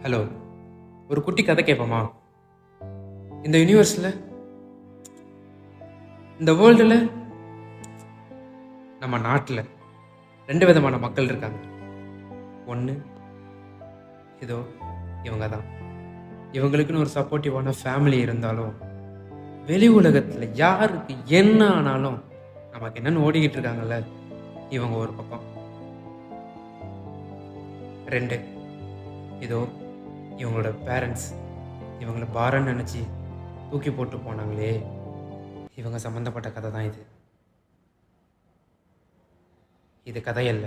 Hello, ஒரு குட்டி கதை கேட்போமா? இந்த யூனிவர்ஸில், இந்த வேர்ல்டில், நம்ம நாட்டில் 2 விதமான மக்கள் இருக்காங்க. ஒன்று, இதோ இவங்க தான். இவங்களுக்குன்னு ஒரு சப்போர்ட்டிவான ஃபேமிலி இருந்தாலும், வெளி உலகத்தில் யாருக்கு என்ன ஆனாலும் நமக்கு என்னென்னு ஓடிக்கிட்டு இருக்காங்கல்ல, இவங்க ஒரு பக்கம். 2, இதோ இவங்களோட பேரண்ட்ஸ் இவங்களை பாரன்னு நினச்சி தூக்கி போட்டு போனாங்களே, இவங்க சம்மந்தப்பட்ட கதை தான் இது. இது கதையல்ல,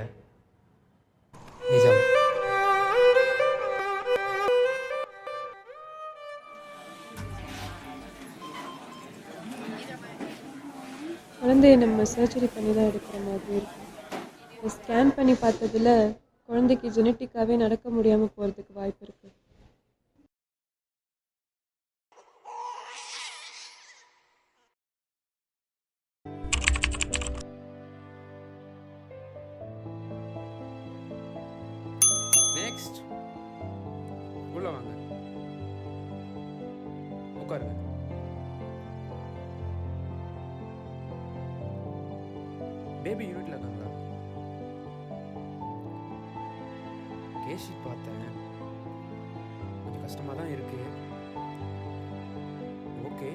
நிஜம். குழந்தைய நம்ம சர்ஜரி பண்ணி தான் எடுக்கிற மாதிரி இருக்கும். ஸ்கேன் பண்ணி பார்த்ததில் குழந்தைக்கு ஜெனட்டிக்காகவே நடக்க முடியாமல் போகிறதுக்கு வாய்ப்பு இருக்குது. நெக்ஸ்ட், உள்ள வாங்க, உட்காருங்க. பேபி யூனிட்ல இருக்காங்களா? கேஷிட் பார்த்தேன், கொஞ்சம் கஷ்டமாக தான் இருக்கு. ஓகே,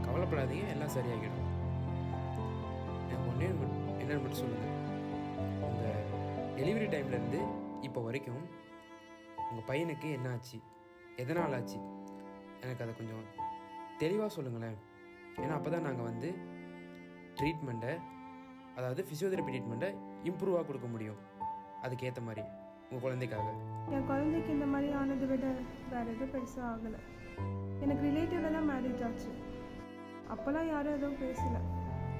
கவலைப்படாதீங்க, எல்லாம் சரியாகிடும். எனக்கு ஒன்றே என்னன்னு மட்டும் சொல்லுங்கள். உங்கள் டெலிவரி டைம்லேருந்து இப்போ வரைக்கும் உங்கள் பையனுக்கு என்ன ஆச்சு, எதனால் ஆச்சு, எனக்கு அதை கொஞ்சம் தெளிவாக சொல்லுங்களேன். ஏன்னா அப்போ தான் நாங்கள் ட்ரீட்மெண்ட்டை, அதாவது ஃபிசியோதெரப்பி ட்ரீட்மெண்ட்டை இம்ப்ரூவாக கொடுக்க முடியும். அதுக்கேற்ற மாதிரி உங்கள் குழந்தைக்காக. என் குழந்தைக்கு இந்த மாதிரி ஆனதை விட வேறு எதுவும் பெருசாக ஆகலை. எனக்கு ரிலேட்டிவில் தான் மேரேஜ் ஆச்சு. அப்போல்லாம் யாரும் எதுவும் பேசலை.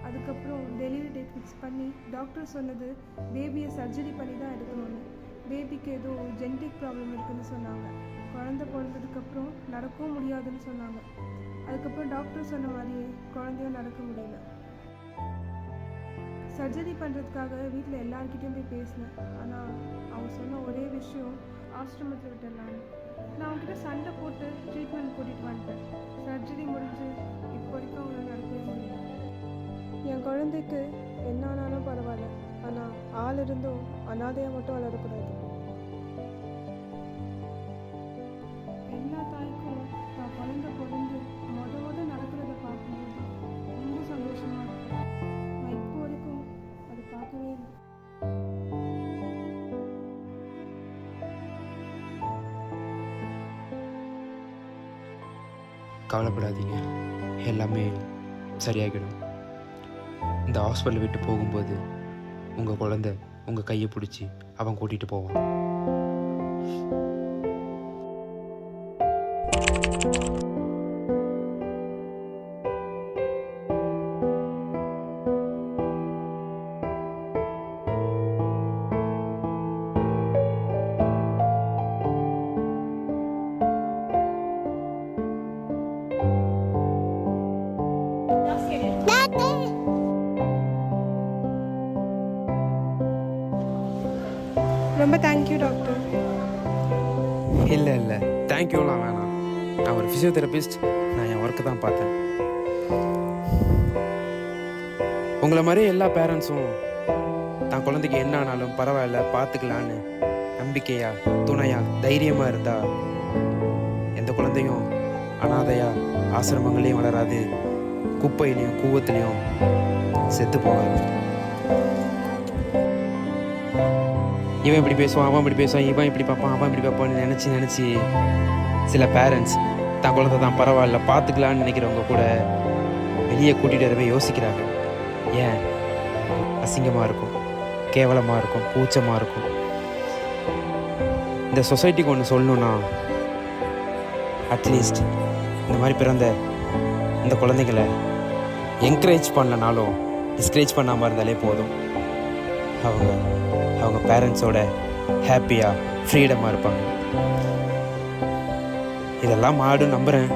அதுக்கப்புறம் டெலிவரி டேட் ஃபிக்ஸ் பண்ணி டாக்டர் சொன்னது பேபியை சர்ஜரி பண்ணி தான் எடுக்கணும்னு. பேபிக்கு ஏதோ ஜெனட்டிக் ப்ராப்ளம் இருக்குதுன்னு சொன்னாங்க. குழந்தை பிறந்ததுக்கப்புறம் நடக்கவும் முடியாதுன்னு சொன்னாங்க. அதுக்கப்புறம் டாக்டர் சொன்ன மாதிரியே குழந்தையும் நடக்க முடியல. சர்ஜரி பண்ணுறதுக்காக வீட்டில் எல்லாருக்கிட்டையும் போய் பேசினேன். ஆனால் அவங்க சொன்ன ஒரே விஷயம் ஆசிரமத்தில் விட்டுடலான்னு. நான் அவங்ககிட்ட சண்டை போட்டு ட்ரீட்மெண்ட் கூட்டிகிட்டு வந்துட்டேன். சர்ஜரி முடிஞ்சு இப்போ வரைக்கும் அவங்கள நடக்கவே முடியல. என் குழந்தைக்கு என்ன ஆனாலும் பரவாயில்ல, ஆனால் ஆள் இருந்தும் அனாதையாக மட்டும் வளரக்கூடாது. எல்லா தாய்க்கும் தான் குழந்தை பிறந்து முத நடக்கிறத பார்க்கும்போது ரொம்ப சந்தோஷமாக இருக்கும். நான் இப்போ வரைக்கும் அது பார்க்கவே இல்லை. கவலைப்படாதீங்க, எல்லாமே சரியாகிடும். இந்த ஹாஸ்பிட்டல் விட்டு போகும்போது உங்கள் குழந்தை உங்கள் கையை பிடிச்சி அவன் கூட்டிகிட்டு போவான். ரொம்ப தேங்க்யூ டாக்டர். இல்லை இல்லை, தேங்க்யூலாம் வேணாம். நான் ஒரு ஃபிசியோதெரபிஸ்ட், நான் என் ஒர்க்கு தான் பார்த்தேன். உங்களை மாதிரி எல்லா பேரண்ட்ஸும் தான் குழந்தைக்கு என்ன ஆனாலும் பரவாயில்ல பார்த்துக்கலான்னு நம்பிக்கையா, துணையா, தைரியமாக இருந்தா எந்த குழந்தையும் அனாதையா ஆசிரமங்களையும் வளராது, குப்பையிலையும் கூவத்துலேயும் செத்து போகாது. இவன் இப்படி பேசுவான், அவன் இப்படி பேசுவான், இவன் இப்படி பார்ப்பான், அவன் இப்படி பார்ப்பான்னு நினச்சி சில பேரண்ட்ஸ் தான் குழந்தை தான் பரவாயில்ல பார்த்துக்கலான்னு நினைக்கிறவங்க கூட வெளியே கூட்டிகிட்டு வரவே யோசிக்கிறாங்க. ஏன்? அசிங்கமாக இருக்கும், கேவலமாக இருக்கும், கூச்சமாக இருக்கும். இந்த சொசைட்டிக்கு ஒன்று சொல்லணுன்னா, அட்லீஸ்ட் இந்த மாதிரி பிறந்த இந்த குழந்தைங்களை என்கரேஜ் பண்ணலனாலும் டிஸ்கரேஜ் பண்ணாமல் இருந்தாலே போதும். அவங்க பேரண்ட்ஸோட ஹாப்பியாக ஃப்ரீடமாக இருப்பாங்க. இதெல்லாம் மாடும் நம்புகிறேன்.